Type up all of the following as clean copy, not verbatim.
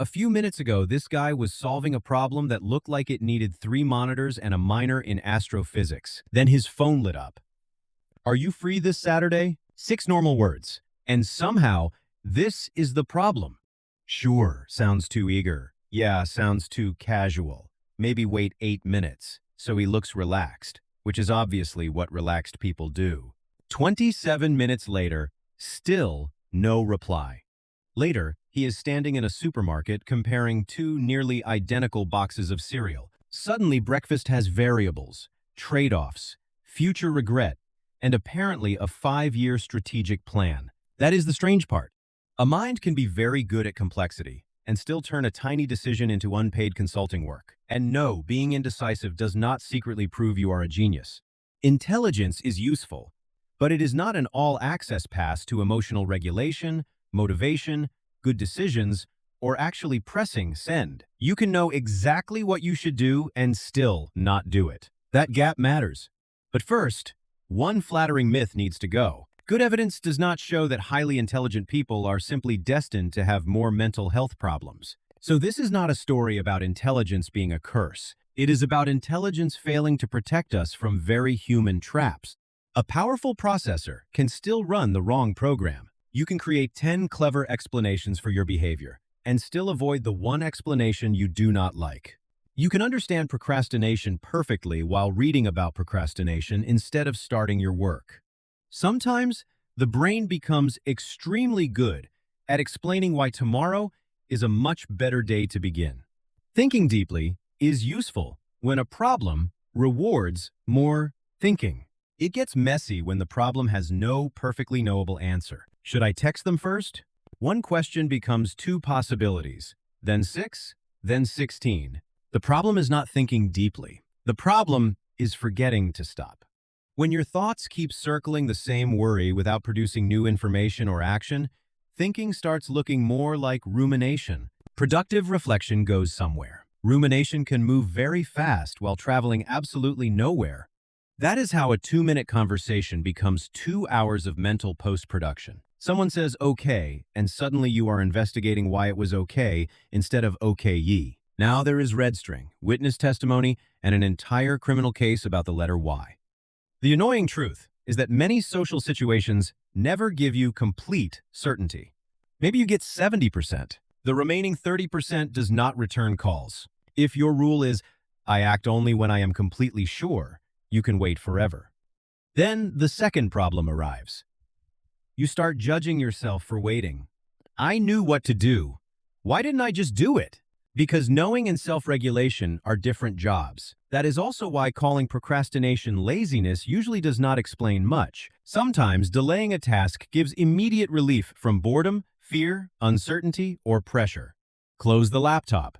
A few minutes ago, this guy was solving a problem that looked like it needed 3 monitors and a minor in astrophysics. Then his phone lit up. Are you free this Saturday? 6 normal words. And somehow, this is the problem. Sure, sounds too eager. Yeah, sounds too casual. Maybe wait 8 minutes. So he looks relaxed, which is obviously what relaxed people do. 27 minutes later, still no reply. Later, he is standing in a supermarket comparing 2 nearly identical boxes of cereal. Suddenly, breakfast has variables, trade-offs, future regret, and apparently a 5-year strategic plan. That is the strange part. A mind can be very good at complexity and still turn a tiny decision into unpaid consulting work. And no, being indecisive does not secretly prove you are a genius. Intelligence is useful, but it is not an all-access pass to emotional regulation, motivation, good decisions, or actually pressing send. You can know exactly what you should do and still not do it. That gap matters. But first, one flattering myth needs to go. Good evidence does not show that highly intelligent people are simply destined to have more mental health problems. So this is not a story about intelligence being a curse. It is about intelligence failing to protect us from very human traps. A powerful processor can still run the wrong program. You can create 10 clever explanations for your behavior and still avoid the one explanation you do not like. You can understand procrastination perfectly while reading about procrastination instead of starting your work. Sometimes, the brain becomes extremely good at explaining why tomorrow is a much better day to begin. Thinking deeply is useful when a problem rewards more thinking. It gets messy when the problem has no perfectly knowable answer. Should I text them first? One question becomes 2 possibilities, then 6, then 16. The problem is not thinking deeply. The problem is forgetting to stop. When your thoughts keep circling the same worry without producing new information or action, thinking starts looking more like rumination. Productive reflection goes somewhere. Rumination can move very fast while traveling absolutely nowhere. That is how a 2-minute conversation becomes 2 hours of mental post-production. Someone says okay, and suddenly you are investigating why it was okay instead of okay ye. Now there is red string, witness testimony, and an entire criminal case about the letter Y. The annoying truth is that many social situations never give you complete certainty. Maybe you get 70%. The remaining 30% does not return calls. If your rule is, I act only when I am completely sure, you can wait forever. Then the second problem arrives. You start judging yourself for waiting. I knew what to do. Why didn't I just do it? Because knowing and self-regulation are different jobs. That is also why calling procrastination laziness usually does not explain much. Sometimes delaying a task gives immediate relief from boredom, fear, uncertainty, or pressure. Close the laptop.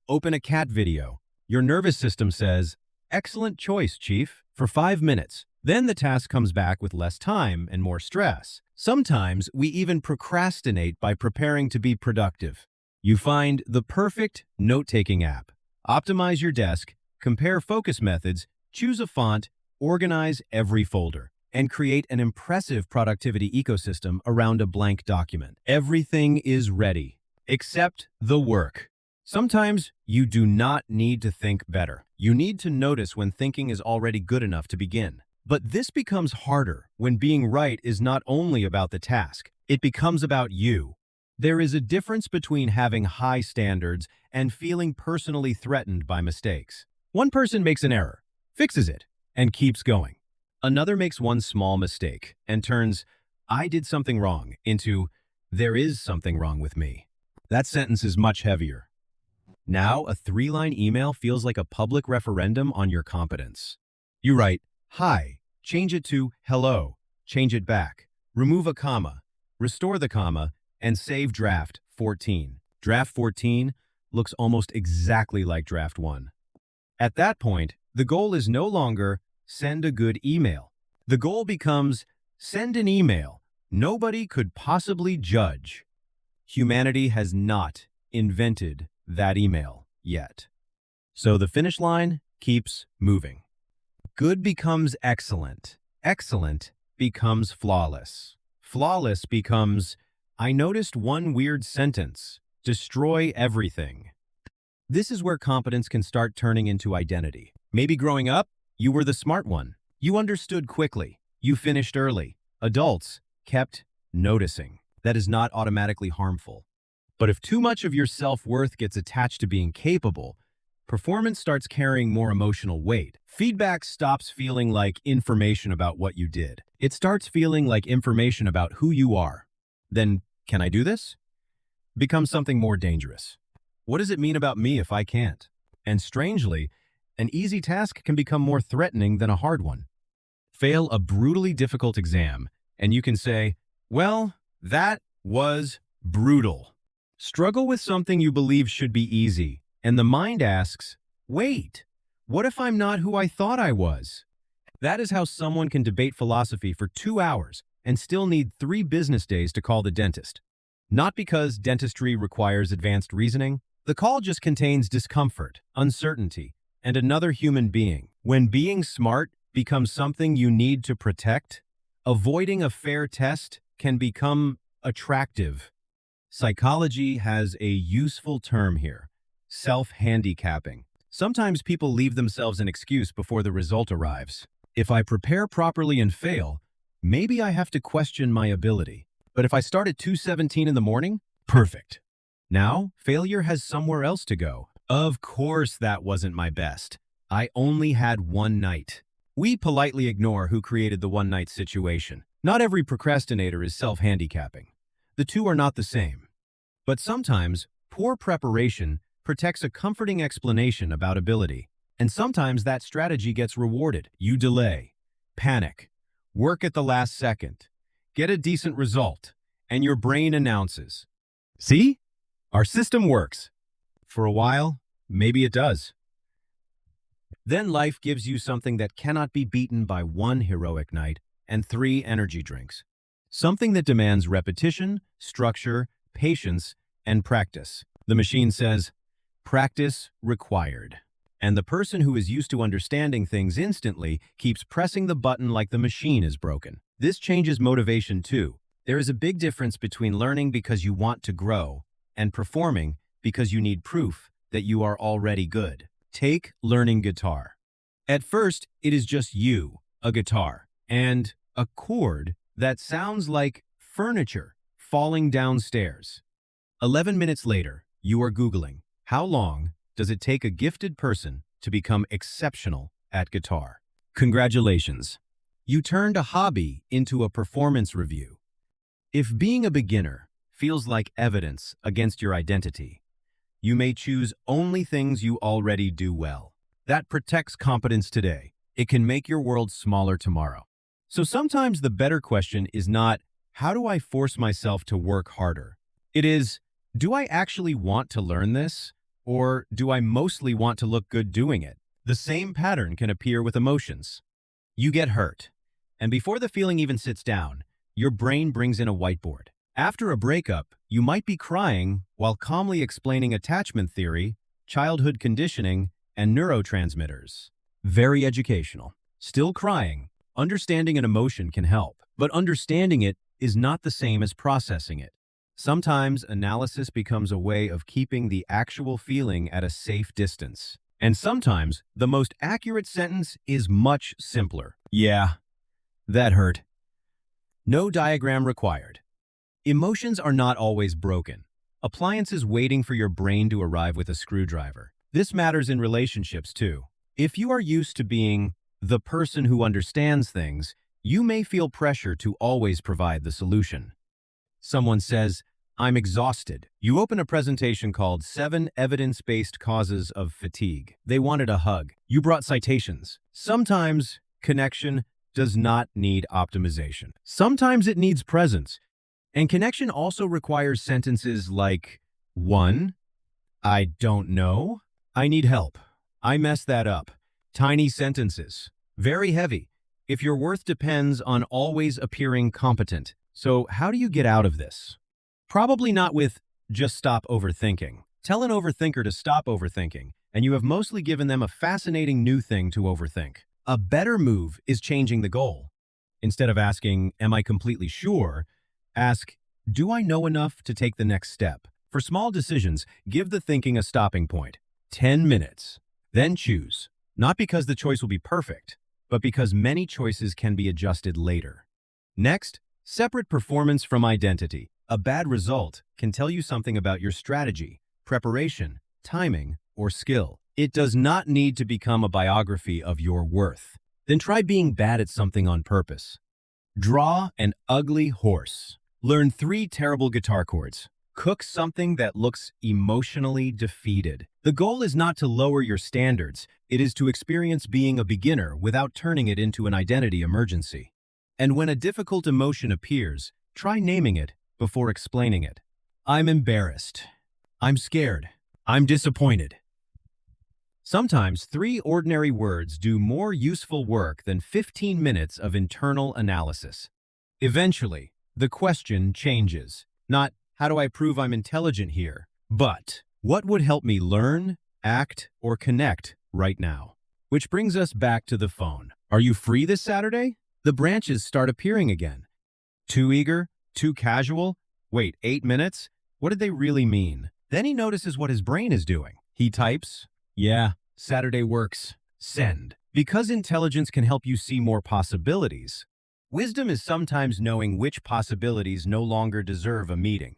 Open a cat video. Your nervous system says, "Excellent choice, Chief," for 5 minutes. Then the task comes back with less time and more stress. Sometimes we even procrastinate by preparing to be productive. You find the perfect note-taking app. Optimize your desk, compare focus methods, choose a font, organize every folder, and create an impressive productivity ecosystem around a blank document. Everything is ready, except the work. Sometimes you do not need to think better. You need to notice when thinking is already good enough to begin. But this becomes harder when being right is not only about the task, it becomes about you. There is a difference between having high standards and feeling personally threatened by mistakes. One person makes an error, fixes it, and keeps going. Another makes one small mistake and turns, "I did something wrong," into, "There is something wrong with me." That sentence is much heavier. Now, a 3-line email feels like a public referendum on your competence. You write, "Hi," change it to "hello," change it back, remove a comma, restore the comma, and save draft 14. Draft 14 looks almost exactly like draft 1. At that point, the goal is no longer send a good email. The goal becomes send an email nobody could possibly judge. Humanity has not invented that email yet. So the finish line keeps moving. Good becomes excellent. Excellent becomes flawless. Flawless becomes, "I noticed one weird sentence," destroy everything. This is where competence can start turning into identity. Maybe growing up, you were the smart one. You understood quickly. You finished early. Adults kept noticing. That is not automatically harmful. But if too much of your self-worth gets attached to being capable, performance starts carrying more emotional weight. Feedback stops feeling like information about what you did. It starts feeling like information about who you are. Then, can I do this? Becomes something more dangerous. What does it mean about me if I can't? And strangely, an easy task can become more threatening than a hard one. Fail a brutally difficult exam, and you can say, well, that was brutal. Struggle with something you believe should be easy, and the mind asks, wait, what if I'm not who I thought I was? That is how someone can debate philosophy for 2 hours and still need 3 business days to call the dentist. Not because dentistry requires advanced reasoning. The call just contains discomfort, uncertainty, and another human being. When being smart becomes something you need to protect, avoiding a fair test can become attractive. Psychology has a useful term here: self-handicapping. Sometimes people leave themselves an excuse before the result arrives. If I prepare properly and fail, maybe I have to question my ability. But if I start at 2:17 in the morning, perfect. Now, failure has somewhere else to go. Of course that wasn't my best. I only had one night. We politely ignore who created the one-night situation. Not every procrastinator is self-handicapping. The two are not the same. But sometimes, poor preparation protects a comforting explanation about ability. And sometimes that strategy gets rewarded. You delay, panic, work at the last second, get a decent result, and your brain announces, see? Our system works. For a while, maybe it does. Then life gives you something that cannot be beaten by 1 heroic night and 3 energy drinks. Something that demands repetition, structure, patience, and practice. The machine says, practice required. And the person who is used to understanding things instantly keeps pressing the button like the machine is broken. This changes motivation too. There is a big difference between learning because you want to grow and performing because you need proof that you are already good. Take learning guitar. At first, it is just you, a guitar, and a chord that sounds like furniture falling downstairs. 11 minutes later, you are Googling, how long does it take a gifted person to become exceptional at guitar? Congratulations. You turned a hobby into a performance review. If being a beginner feels like evidence against your identity, you may choose only things you already do well. That protects competence today. It can make your world smaller tomorrow. So sometimes the better question is not, how do I force myself to work harder? It is, do I actually want to learn this? Or do I mostly want to look good doing it? The same pattern can appear with emotions. You get hurt, and before the feeling even sits down, your brain brings in a whiteboard. After a breakup, you might be crying while calmly explaining attachment theory, childhood conditioning, and neurotransmitters. Very educational. Still crying. Understanding an emotion can help, but understanding it is not the same as processing it. Sometimes analysis becomes a way of keeping the actual feeling at a safe distance. And sometimes the most accurate sentence is much simpler. Yeah, that hurt. No diagram required. Emotions are not always broken. Appliances waiting for your brain to arrive with a screwdriver. This matters in relationships too. If you are used to being the person who understands things, you may feel pressure to always provide the solution. Someone says, I'm exhausted. You open a presentation called 7 Evidence-Based Causes of Fatigue. They wanted a hug. You brought citations. Sometimes connection does not need optimization. Sometimes it needs presence. And connection also requires sentences like, 1, I don't know. I need help. I messed that up. Tiny sentences. Very heavy. If your worth depends on always appearing competent. So how do you get out of this? Probably not with, just stop overthinking. Tell an overthinker to stop overthinking, and you have mostly given them a fascinating new thing to overthink. A better move is changing the goal. Instead of asking, am I completely sure? Ask, do I know enough to take the next step? For small decisions, give the thinking a stopping point. 10 minutes. Then choose. Not because the choice will be perfect, but because many choices can be adjusted later. Next, separate performance from identity. A bad result can tell you something about your strategy, preparation, timing, or skill. It does not need to become a biography of your worth. Then try being bad at something on purpose. Draw an ugly horse. Learn 3 terrible guitar chords. Cook something that looks emotionally defeated. The goal is not to lower your standards. It is to experience being a beginner without turning it into an identity emergency. And when a difficult emotion appears, try naming it before explaining it. I'm embarrassed. I'm scared. I'm disappointed. Sometimes 3 ordinary words do more useful work than 15 minutes of internal analysis. Eventually, the question changes. Not, how do I prove I'm intelligent here? But, what would help me learn, act, or connect right now? Which brings us back to the phone. Are you free this Saturday? The branches start appearing again. Too eager? Too casual? Wait, 8 minutes? What did they really mean? Then he notices what his brain is doing. He types, yeah, Saturday works. Send. Because intelligence can help you see more possibilities, wisdom is sometimes knowing which possibilities no longer deserve a meeting.